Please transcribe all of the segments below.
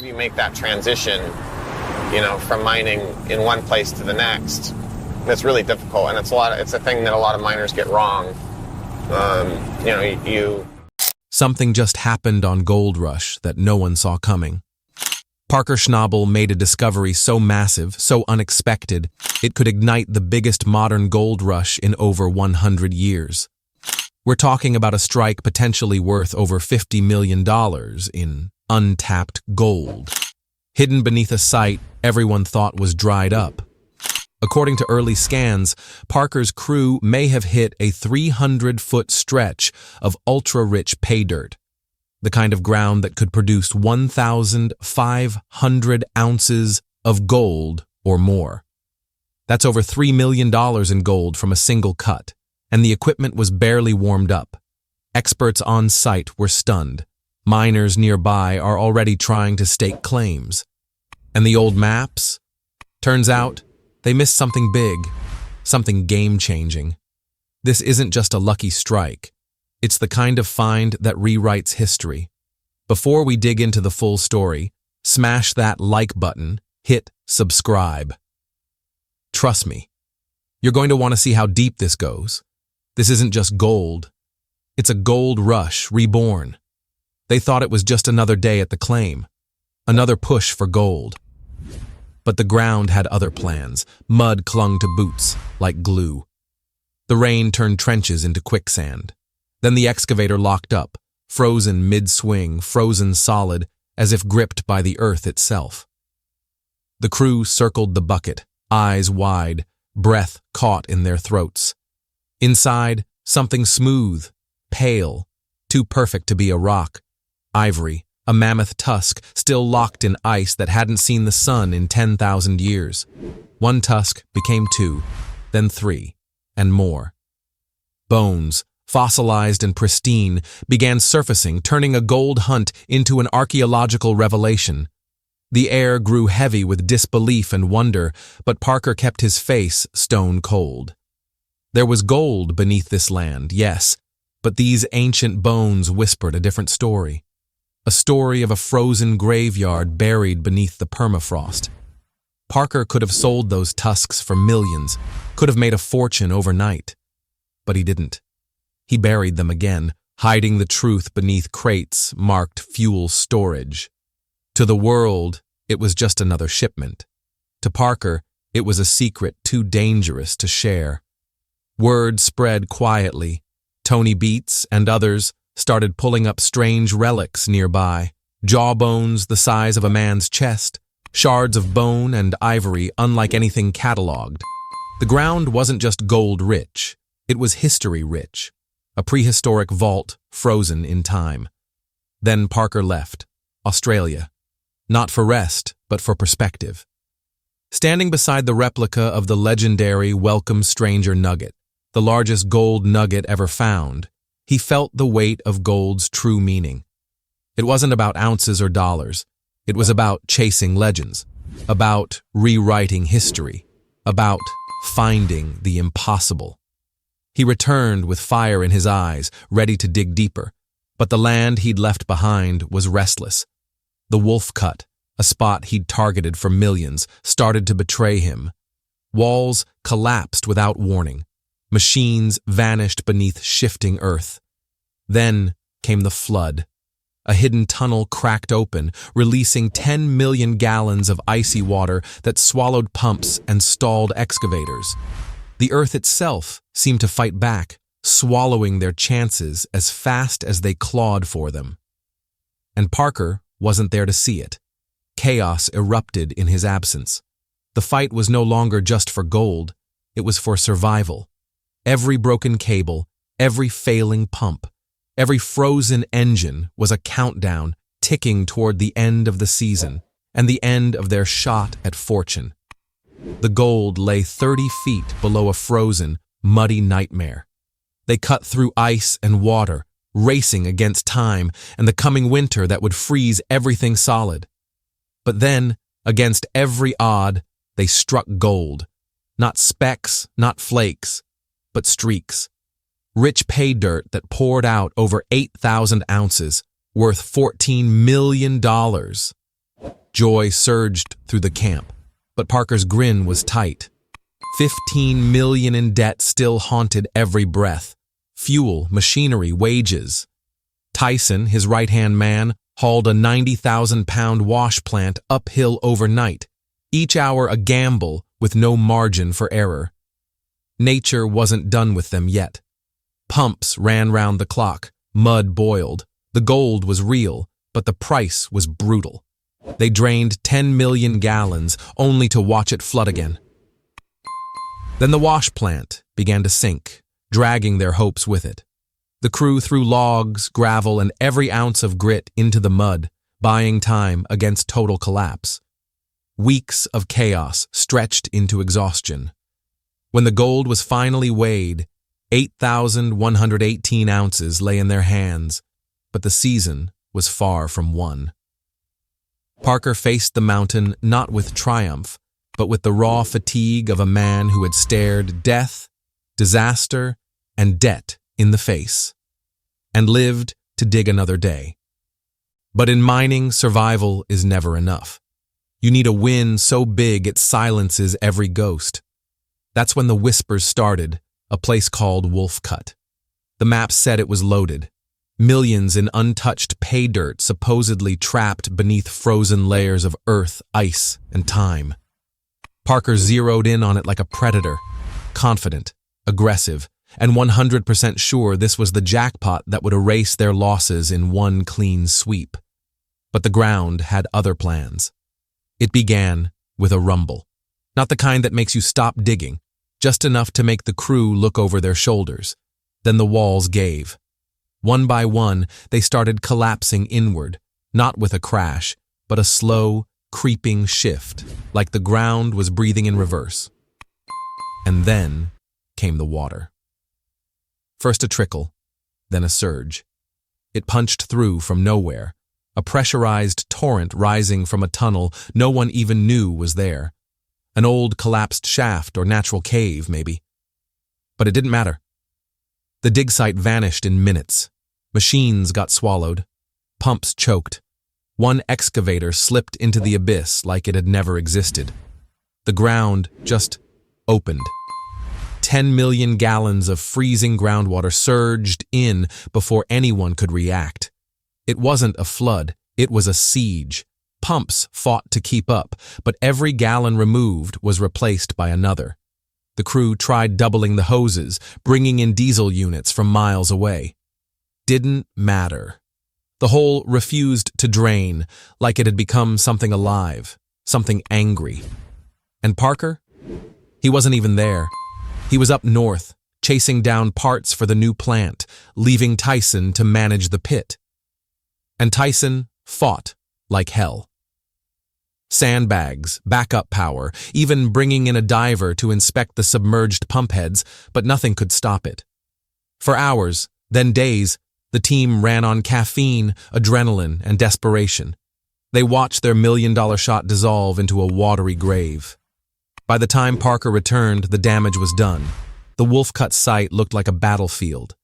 do you make that transition, from mining in one place to the next? And it's really difficult, and it's a thing that a lot of miners get wrong. Something just happened on Gold Rush that no one saw coming. Parker Schnabel made a discovery so massive, so unexpected, it could ignite the biggest modern gold rush in over 100 years. We're talking about a strike potentially worth over $50 million in untapped gold. Hidden beneath a site everyone thought was dried up. According to early scans, Parker's crew may have hit a 300-foot stretch of ultra-rich pay dirt, the kind of ground that could produce 1,500 ounces of gold or more. That's over $3 million in gold from a single cut, and the equipment was barely warmed up. Experts on site were stunned. Miners nearby are already trying to stake claims. And the old maps? Turns out, they missed something big, something game-changing. This isn't just a lucky strike. It's the kind of find that rewrites history. Before we dig into the full story, smash that like button, hit subscribe. Trust me, you're going to want to see how deep this goes. This isn't just gold. It's a gold rush reborn. They thought it was just another day at the claim, another push for gold. But the ground had other plans. Mud clung to boots like glue. The rain turned trenches into quicksand. Then the excavator locked up, frozen mid-swing, frozen solid, as if gripped by the earth itself. The crew circled the bucket, eyes wide, breath caught in their throats. Inside, something smooth, pale, too perfect to be a rock. Ivory, a mammoth tusk still locked in ice that hadn't seen the sun in 10,000 years. One tusk became 2, then 3, and more. Bones, fossilized and pristine, began surfacing, turning a gold hunt into an archaeological revelation. The air grew heavy with disbelief and wonder, but Parker kept his face stone cold. There was gold beneath this land, yes, but these ancient bones whispered a different story. A story of a frozen graveyard buried beneath the permafrost. Parker could have sold those tusks for millions, could have made a fortune overnight. But he didn't. He buried them again, hiding the truth beneath crates marked fuel storage. To the world, it was just another shipment. To Parker, it was a secret too dangerous to share. Word spread quietly. Tony Beats and others started pulling up strange relics nearby, jawbones the size of a man's chest, shards of bone and ivory unlike anything catalogued. The ground wasn't just gold-rich, it was history-rich, a prehistoric vault frozen in time. Then Parker left, Australia, not for rest, but for perspective. Standing beside the replica of the legendary Welcome Stranger nugget, the largest gold nugget ever found, he felt the weight of gold's true meaning. It wasn't about ounces or dollars. It was about chasing legends, about rewriting history, about finding the impossible. He returned with fire in his eyes, ready to dig deeper. But the land he'd left behind was restless. The Wolf Cut, a spot he'd targeted for millions, started to betray him. Walls collapsed without warning. Machines vanished beneath shifting earth. Then came the flood. A hidden tunnel cracked open, releasing 10 million gallons of icy water that swallowed pumps and stalled excavators. The earth itself seemed to fight back, swallowing their chances as fast as they clawed for them. And Parker wasn't there to see it. Chaos erupted in his absence. The fight was no longer just for gold, it was for survival. Every broken cable, every failing pump, every frozen engine was a countdown ticking toward the end of the season and the end of their shot at fortune. The gold lay 30 feet below a frozen, muddy nightmare. They cut through ice and water, racing against time and the coming winter that would freeze everything solid. But then, against every odd, they struck gold. Not specks, not flakes, but streaks. Rich pay dirt that poured out over 8,000 ounces, worth $14 million. Joy surged through the camp, but Parker's grin was tight. 15 million in debt still haunted every breath. Fuel, machinery, wages. Tyson, his right-hand man, hauled a 90,000-pound wash plant uphill overnight, each hour a gamble with no margin for error. Nature wasn't done with them yet. Pumps ran round the clock, mud boiled. The gold was real, but the price was brutal. They drained 10 million gallons only to watch it flood again. Then the wash plant began to sink, dragging their hopes with it. The crew threw logs, gravel, and every ounce of grit into the mud, buying time against total collapse. Weeks of chaos stretched into exhaustion. When the gold was finally weighed, 8,118 ounces lay in their hands, but the season was far from won. Parker faced the mountain not with triumph, but with the raw fatigue of a man who had stared death, disaster, and debt in the face, and lived to dig another day. But in mining, survival is never enough. You need a win so big it silences every ghost. That's when the whispers started, a place called Wolf Cut. The map said it was loaded. Millions in untouched pay dirt supposedly trapped beneath frozen layers of earth, ice, and time. Parker zeroed in on it like a predator, confident, aggressive, and 100% sure this was the jackpot that would erase their losses in one clean sweep. But the ground had other plans. It began with a rumble. Not the kind that makes you stop digging, just enough to make the crew look over their shoulders. Then the walls gave. One by one, they started collapsing inward, not with a crash, but a slow, creeping shift, like the ground was breathing in reverse. And then came the water. First a trickle, then a surge. It punched through from nowhere, a pressurized torrent rising from a tunnel no one even knew was there. An old collapsed shaft or natural cave, maybe. But it didn't matter. The dig site vanished in minutes. Machines got swallowed. Pumps choked. One excavator slipped into the abyss like it had never existed. The ground just opened. 10 million gallons of freezing groundwater surged in before anyone could react. It wasn't a flood, it was a siege. Pumps fought to keep up, but every gallon removed was replaced by another. The crew tried doubling the hoses, bringing in diesel units from miles away. Didn't matter. The hole refused to drain, like it had become something alive, something angry. And Parker? He wasn't even there. He was up north, chasing down parts for the new plant, leaving Tyson to manage the pit. And Tyson fought like hell. Sandbags, backup power, even bringing in a diver to inspect the submerged pump heads, but nothing could stop it. For hours, then days, the team ran on caffeine, adrenaline, and desperation. They watched their million-dollar shot dissolve into a watery grave. By the time Parker returned, the damage was done. The Wolf Cut site looked like a battlefield.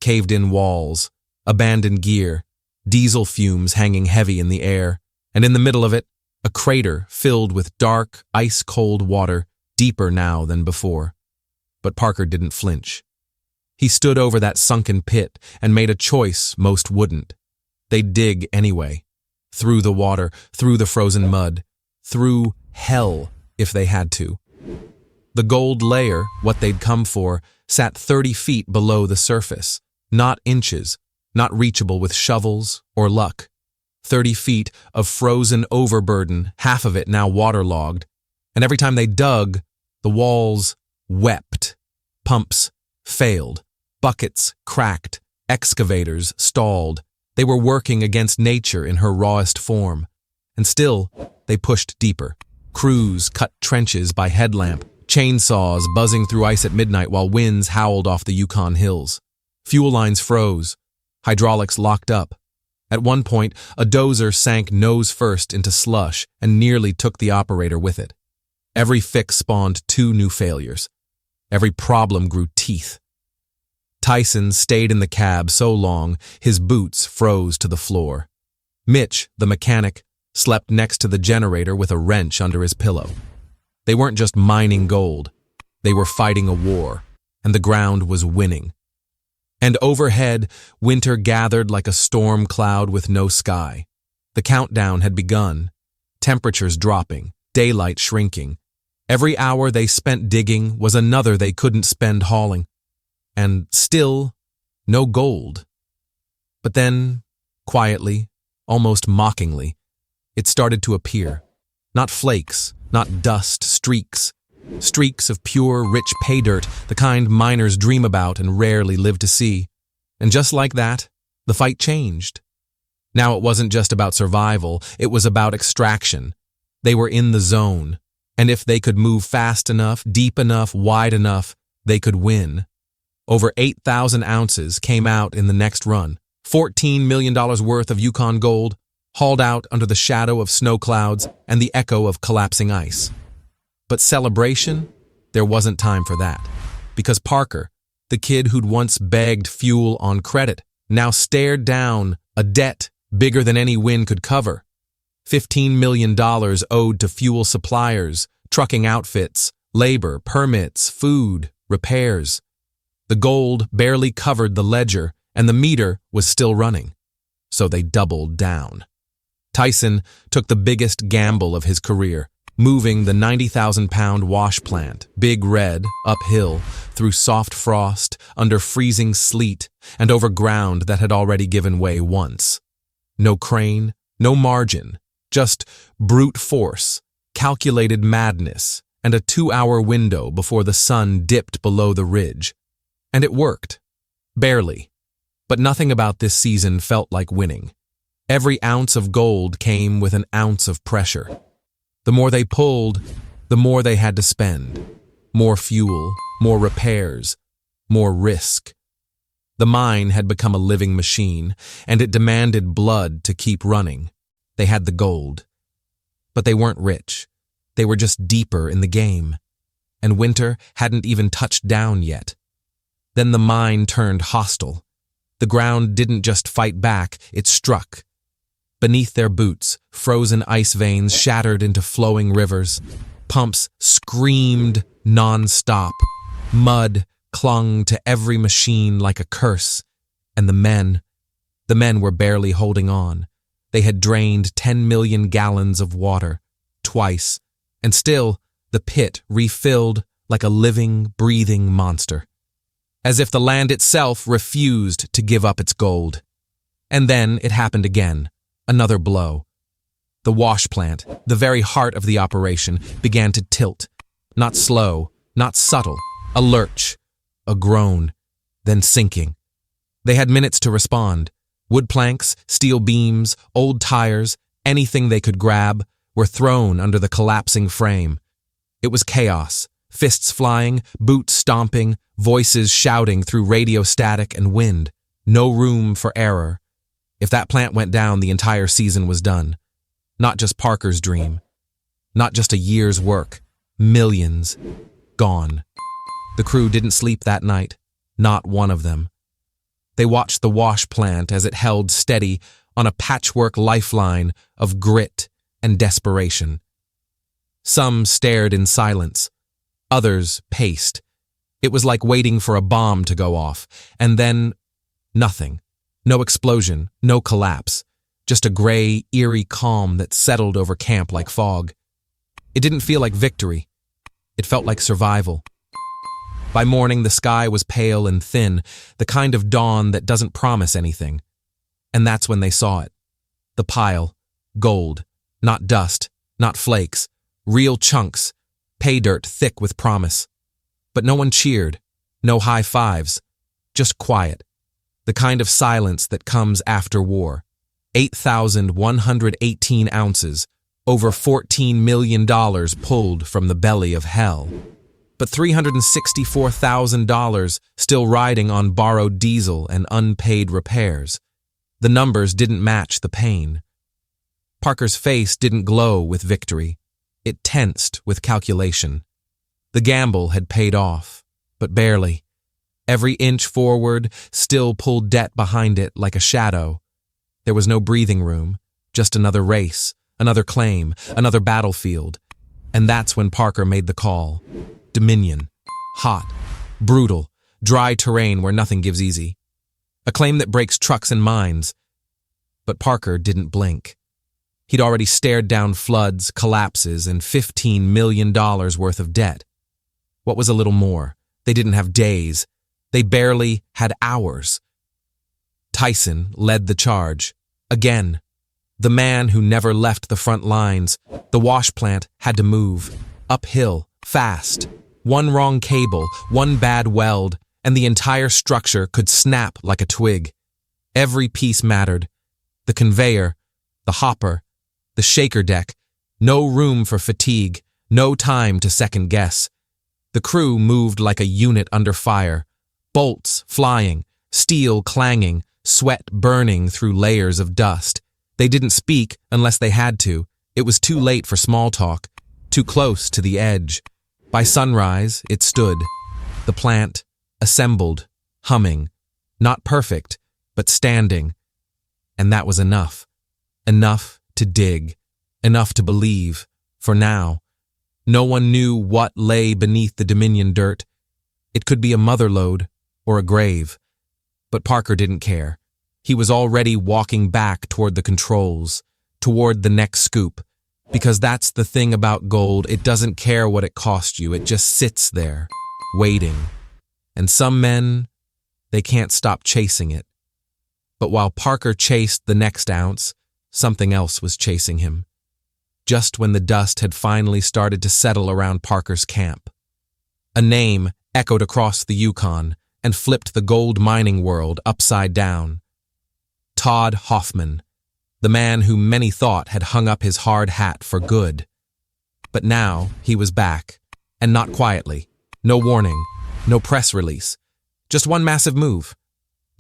Caved-in walls, abandoned gear, diesel fumes hanging heavy in the air, and in the middle of it, a crater filled with dark, ice-cold water, deeper now than before. But Parker didn't flinch. He stood over that sunken pit and made a choice most wouldn't. They'd dig anyway. Through the water, through the frozen mud, through hell if they had to. The gold layer, what they'd come for, sat 30 feet below the surface, not inches, not reachable with shovels or luck. 30 feet of frozen overburden, half of it now waterlogged, and every time they dug, the walls wept. Pumps failed. Buckets cracked. Excavators stalled. They were working against nature in her rawest form. And still, they pushed deeper. Crews cut trenches by headlamp, chainsaws buzzing through ice at midnight while winds howled off the Yukon hills. Fuel lines froze. Hydraulics locked up. At one point, a dozer sank nose first into slush and nearly took the operator with it. Every fix spawned 2 new failures. Every problem grew teeth. Tyson stayed in the cab so long, his boots froze to the floor. Mitch, the mechanic, slept next to the generator with a wrench under his pillow. They weren't just mining gold. They were fighting a war, and the ground was winning. And overhead, winter gathered like a storm cloud with no sky. The countdown had begun, temperatures dropping, daylight shrinking. Every hour they spent digging was another they couldn't spend hauling. And still, no gold. But then, quietly, almost mockingly, it started to appear. Not flakes, not dust, streaks. Streaks of pure, rich pay dirt, the kind miners dream about and rarely live to see. And just like that, the fight changed. Now it wasn't just about survival, it was about extraction. They were in the zone, and if they could move fast enough, deep enough, wide enough, they could win. Over 8,000 ounces came out in the next run, $14 million worth of Yukon gold, hauled out under the shadow of snow clouds and the echo of collapsing ice. But celebration? There wasn't time for that. Because Parker, the kid who'd once begged fuel on credit, now stared down a debt bigger than any win could cover. $15 million owed to fuel suppliers, trucking outfits, labor, permits, food, repairs. The gold barely covered the ledger, and the meter was still running. So they doubled down. Tyson took the biggest gamble of his career, moving the 90,000-pound wash plant, Big Red, uphill, through soft frost, under freezing sleet, and over ground that had already given way once. No crane, no margin, just brute force, calculated madness, and a 2-hour window before the sun dipped below the ridge. And it worked. Barely. But nothing about this season felt like winning. Every ounce of gold came with an ounce of pressure. The more they pulled, the more they had to spend. More fuel, more repairs, more risk. The mine had become a living machine, and it demanded blood to keep running. They had the gold. But they weren't rich. They were just deeper in the game. And winter hadn't even touched down yet. Then the mine turned hostile. The ground didn't just fight back, it struck. Beneath their boots, frozen ice veins shattered into flowing rivers. Pumps screamed non-stop. Mud clung to every machine like a curse. And the men were barely holding on. They had drained 10 million gallons of water, twice, and still the pit refilled like a living, breathing monster. As if the land itself refused to give up its gold. And then it happened again, another blow. The wash plant, the very heart of the operation, began to tilt. Not slow, not subtle, a lurch, a groan, then sinking. They had minutes to respond. Wood planks, steel beams, old tires, anything they could grab, were thrown under the collapsing frame. It was chaos, fists flying, boots stomping, voices shouting through radio static and wind. No room for error. If that plant went down, the entire season was done. Not just Parker's dream. Not just a year's work. Millions. Gone. The crew didn't sleep that night. Not one of them. They watched the wash plant as it held steady on a patchwork lifeline of grit and desperation. Some stared in silence. Others paced. It was like waiting for a bomb to go off, and then nothing. No explosion, no collapse. Just a gray, eerie calm that settled over camp like fog. It didn't feel like victory. It felt like survival. By morning, the sky was pale and thin, the kind of dawn that doesn't promise anything. And that's when they saw it. The pile. Gold. Not dust. Not flakes. Real chunks. Pay dirt thick with promise. But no one cheered. No high fives. Just quiet. The kind of silence that comes after war. 8,118 ounces. Over $14 million pulled from the belly of hell. But $364,000 still riding on borrowed diesel and unpaid repairs. The numbers didn't match the pain. Parker's face didn't glow with victory. It tensed with calculation. The gamble had paid off, but barely. Every inch forward still pulled debt behind it like a shadow. There was no breathing room, just another race, another claim, another battlefield. And that's when Parker made the call. Dominion. Hot, brutal, dry terrain where nothing gives easy. A claim that breaks trucks and mines. But Parker didn't blink. He'd already stared down floods, collapses, and $15 million worth of debt. What was a little more? They didn't have days. They barely had hours. Tyson led the charge. Again. The man who never left the front lines. The wash plant had to move. Uphill, fast. One wrong cable, one bad weld, and the entire structure could snap like a twig. Every piece mattered. The conveyor, the hopper, the shaker deck. No room for fatigue, no time to second guess. The crew moved like a unit under fire. Bolts flying, steel clanging, sweat burning through layers of dust. They didn't speak unless they had to. It was too late for small talk, too close to the edge. By sunrise, it stood. The plant, assembled, humming. Not perfect, but standing. And that was enough. Enough to dig. Enough to believe. For now. No one knew what lay beneath the Dominion dirt. It could be a mother lode or a grave. But Parker didn't care. He was already walking back toward the controls, toward the next scoop. Because that's the thing about gold, it doesn't care what it cost you, it just sits there, waiting. And some men, they can't stop chasing it. But while Parker chased the next ounce, something else was chasing him. Just when the dust had finally started to settle around Parker's camp. A name echoed across the Yukon and flipped the gold mining world upside down. Todd Hoffman, the man who many thought had hung up his hard hat for good. But now he was back, and not quietly. No warning, no press release. Just one massive move.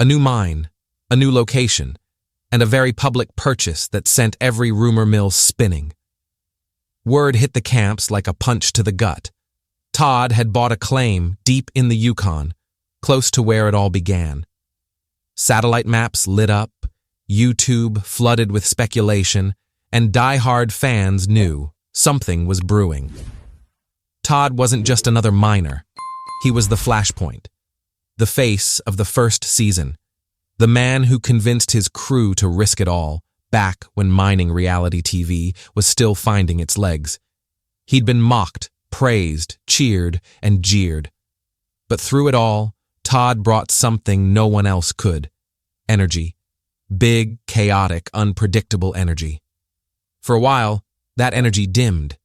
A new mine, a new location, and a very public purchase that sent every rumor mill spinning. Word hit the camps like a punch to the gut. Todd had bought a claim deep in the Yukon, close to where it all began. Satellite maps lit up, YouTube flooded with speculation, and die-hard fans knew something was brewing. Todd wasn't just another miner. He was the flashpoint, the face of the first season, the man who convinced his crew to risk it all, back when mining reality TV was still finding its legs. He'd been mocked, praised, cheered, and jeered. But through it all, Todd brought something no one else could. Energy. Big, chaotic, unpredictable energy. For a while, that energy dimmed.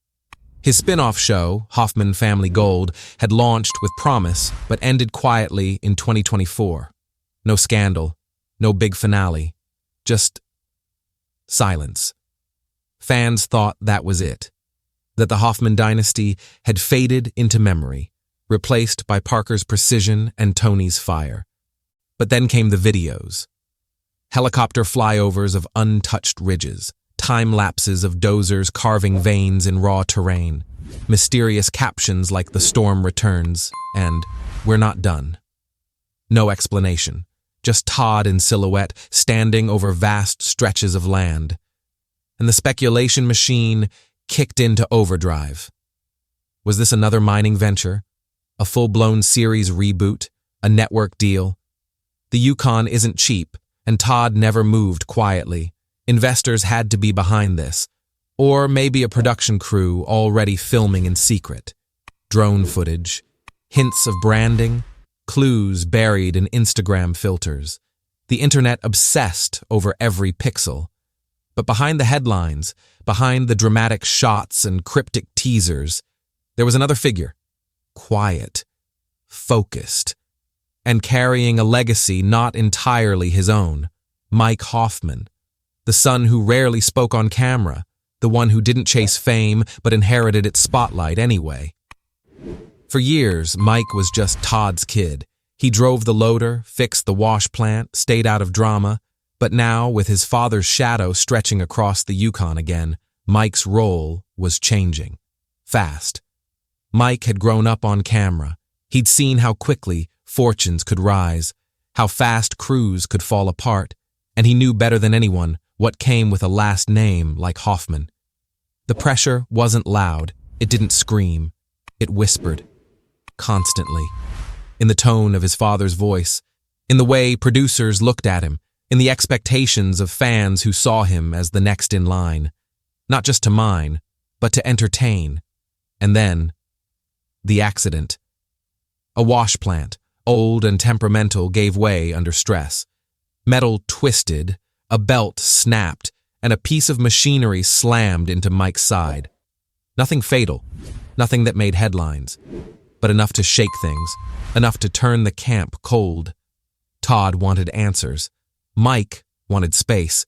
His spin-off show, Hoffman Family Gold, had launched with promise, but ended quietly in 2024. No scandal, no big finale, just silence. Fans thought that was it, that the Hoffman dynasty had faded into memory, replaced by Parker's precision and Tony's fire. But then came the videos. Helicopter flyovers of untouched ridges, time lapses of dozers carving veins in raw terrain, mysterious captions like "The storm returns" and "We're not done." No explanation, just Todd in silhouette standing over vast stretches of land. And the speculation machine kicked into overdrive. Was this another mining venture? A full-blown series reboot? A network deal? The Yukon isn't cheap, and Todd never moved quietly. Investors had to be behind this. Or maybe a production crew already filming in secret. Drone footage, hints of branding, clues buried in Instagram filters. The internet obsessed over every pixel. But behind the headlines, behind the dramatic shots and cryptic teasers, there was another figure. Quiet, focused, and carrying a legacy not entirely his own. Mike Hoffman, the son who rarely spoke on camera, the one who didn't chase fame but inherited its spotlight anyway. For years, Mike was just Todd's kid. He drove the loader, fixed the wash plant, stayed out of drama, but now, with his father's shadow stretching across the Yukon again, Mike's role was changing. Fast. Mike had grown up on camera. He'd seen how quickly fortunes could rise, how fast crews could fall apart, and he knew better than anyone what came with a last name like Hoffman. The pressure wasn't loud. It didn't scream. It whispered. Constantly. In the tone of his father's voice, in the way producers looked at him, in the expectations of fans who saw him as the next in line. Not just to mine, but to entertain. And then, the accident. A wash plant, old and temperamental, gave way under stress. Metal twisted, a belt snapped, and a piece of machinery slammed into Mike's side. Nothing fatal, nothing that made headlines, but enough to shake things, enough to turn the camp cold. Todd wanted answers. Mike wanted space.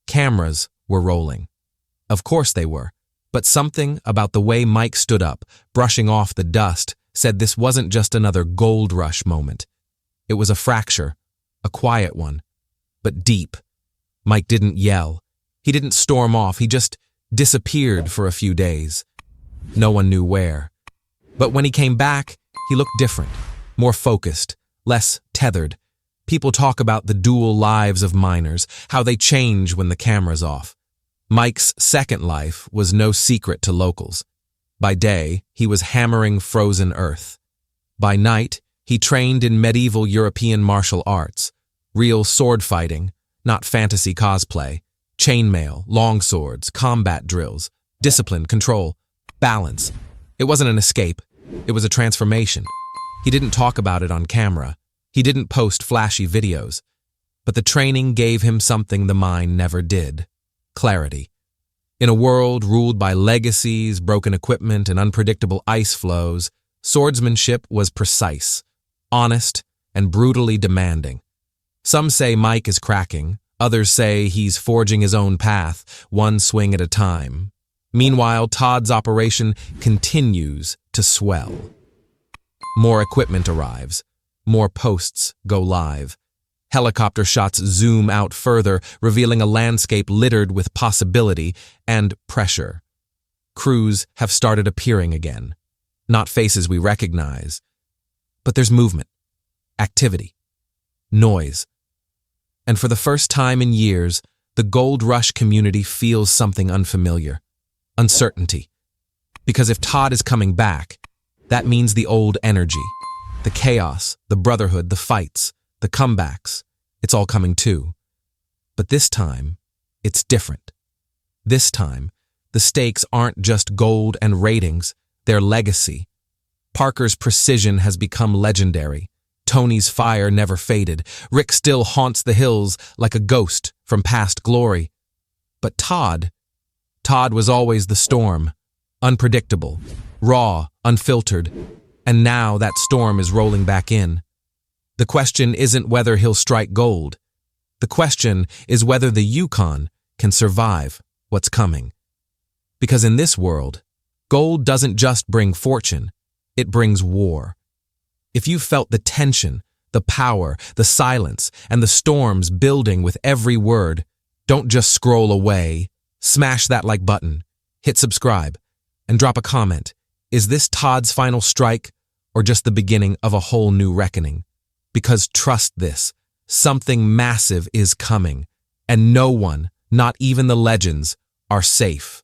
Cameras were rolling. Of course they were, but something about the way Mike stood up, brushing off the dust, said this wasn't just another gold rush moment. It was a fracture, a quiet one, but deep. Mike didn't yell. He didn't storm off. He just disappeared for a few days. No one knew where. But when he came back, he looked different, more focused, less tethered. People talk about the dual lives of miners, how they change when the camera's off. Mike's second life was no secret to locals. By day, he was hammering frozen earth. By night, he trained in medieval European martial arts, real sword fighting, not fantasy cosplay, chainmail, longswords, combat drills, discipline, control, balance. It wasn't an escape. It was a transformation. He didn't talk about it on camera. He didn't post flashy videos. But the training gave him something the mine never did: clarity. In a world ruled by legacies, broken equipment, and unpredictable ice flows, swordsmanship was precise, honest, and brutally demanding. Some say Mike is cracking. Others say he's forging his own path, one swing at a time. Meanwhile, Todd's operation continues to swell. More equipment arrives. More posts go live. Helicopter shots zoom out further, revealing a landscape littered with possibility and pressure. Crews have started appearing again. Not faces we recognize. But there's movement, activity, noise. And for the first time in years, the Gold Rush community feels something unfamiliar: uncertainty. Because if Todd is coming back, that means the old energy, the chaos, the brotherhood, the fights, the comebacks, it's all coming too. But this time, it's different. This time, the stakes aren't just gold and ratings, they're legacy. Parker's precision has become legendary. Tony's fire never faded. Rick still haunts the hills like a ghost from past glory. But Todd was always the storm, unpredictable, raw, unfiltered, and now that storm is rolling back in. The question isn't whether he'll strike gold. The question is whether the Yukon can survive what's coming. Because in this world, gold doesn't just bring fortune, it brings war. If you felt the tension, the power, the silence, and the storms building with every word, don't just scroll away. Smash that like button, hit subscribe, and drop a comment. Is this Todd's final strike, or just the beginning of a whole new reckoning? Because trust this, something massive is coming, and no one, not even the legends, are safe.